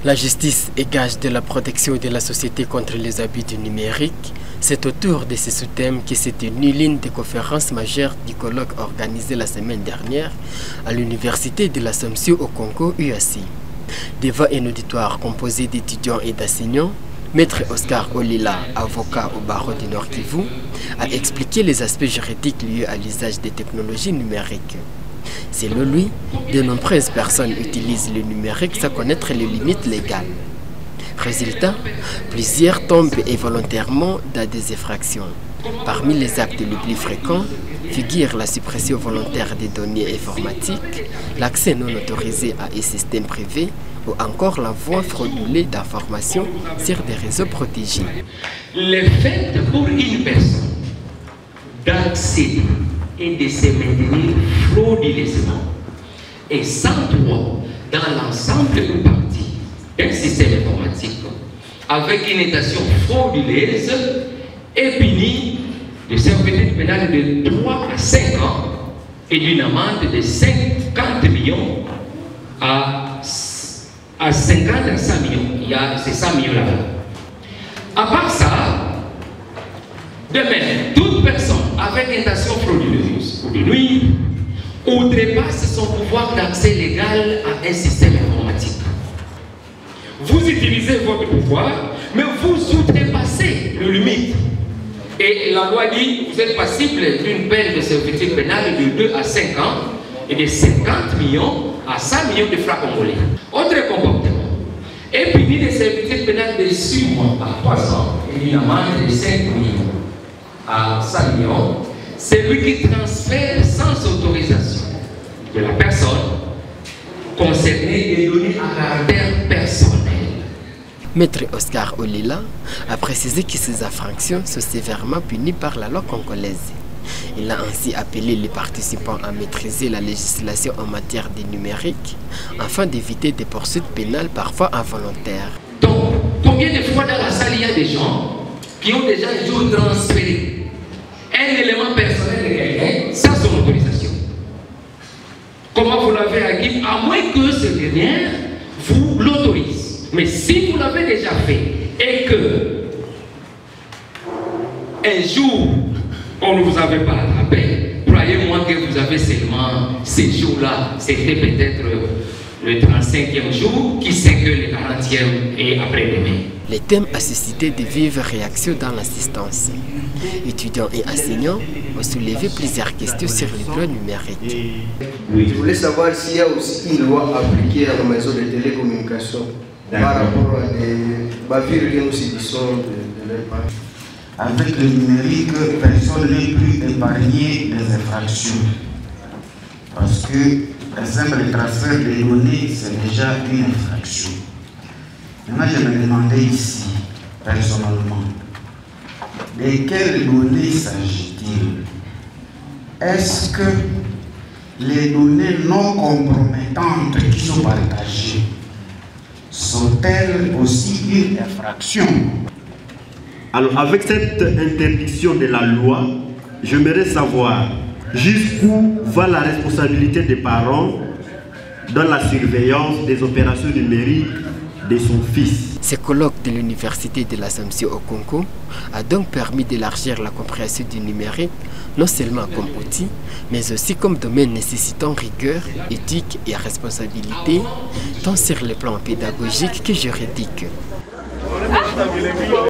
La justice est gage de la protection de la société contre les abus du numérique. C'est autour de ce sous-thème que s'est tenue l'une des conférences majeures du colloque organisé la semaine dernière à l'Université de l'Assomption au Congo, UAC. Devant un auditoire composé d'étudiants et d'enseignants, Maître Oscar Olila, avocat au barreau du Nord Kivu, a expliqué les aspects juridiques liés à l'usage des technologies numériques. Selon lui, de nombreuses personnes utilisent le numérique sans connaître les limites légales. Résultat, plusieurs tombent involontairement dans des infractions. Parmi les actes les plus fréquents figurent la suppression volontaire des données informatiques, l'accès non autorisé à un système privé ou encore l'envoi frauduleux d'informations sur des réseaux protégés. Le fait pour une personne d'accéder et de se maintenir frauduleusement et sans droit dans l'ensemble ou partie d'un système informatique avec une intention frauduleuse est puni de servitude pénale de 3 à 5 ans et d'une amende de 50 millions à 50 à 100 millions. Il y a ces 100 millions là-bas. À part ça, de même, toute personne avec intention frauduleuse ou de nuire outrepasse son pouvoir d'accès légal à un système informatique. Vous utilisez votre pouvoir, mais vous outrepassez le limite. Et la loi dit que vous êtes passible d'une peine de servitude pénale de 2 à 5 ans et de 50 millions à 100 millions de francs congolais. Autre comportement est puni de servitude pénale de 6 mois à 3 ans et d'une amende de 5 millions à 100 millions, celui qui transfère sans autorisation de la personne concernée des données à caractère personnel. Maître Oscar Olila a précisé que ces infractions sont sévèrement punies par la loi congolaise. Il a ainsi appelé les participants à maîtriser la législation en matière de numérique afin d'éviter des poursuites pénales parfois involontaires. Donc, combien de fois dans la salle il y a des gens qui ont déjà un jour transféré un élément personnel de quelqu'un sans son autorisation? Comment vous l'avez acquis? À moins que ce dernier vous l'autorise. Mais si vous l'avez déjà fait et que un jour on ne vous avait pas attrapé, croyez-moi que vous avez seulement ces jours-là, c'était peut-être le 35e jour, qui sait que le 40e est après-demain. Le thème a suscité de vives réactions dans l'assistance. Étudiants et enseignants ont soulevé plusieurs questions sur le droit numérique. Je voulais savoir s'il y a aussi une loi appliquée à nos maisons de télécommunications par rapport à des bavures que nous subissons de leur part. Avec le numérique, personne n'est plus épargné des infractions. Parce que, par exemple, le transfert des données, c'est déjà une infraction. Maintenant, je me demandais ici, personnellement, de quelles données s'agit-il? Est-ce que les données non compromettantes qui sont partagées sont-elles aussi une infraction? Alors, avec cette interdiction de la loi, j'aimerais savoir jusqu'où va la responsabilité des parents dans la surveillance des opérations numériques de son fils. Ce colloque de l'Université de l'Assomption au Congo a donc permis d'élargir la compréhension du numérique, non seulement comme outil, mais aussi comme domaine nécessitant rigueur, éthique et responsabilité, tant sur le plan pédagogique que juridique.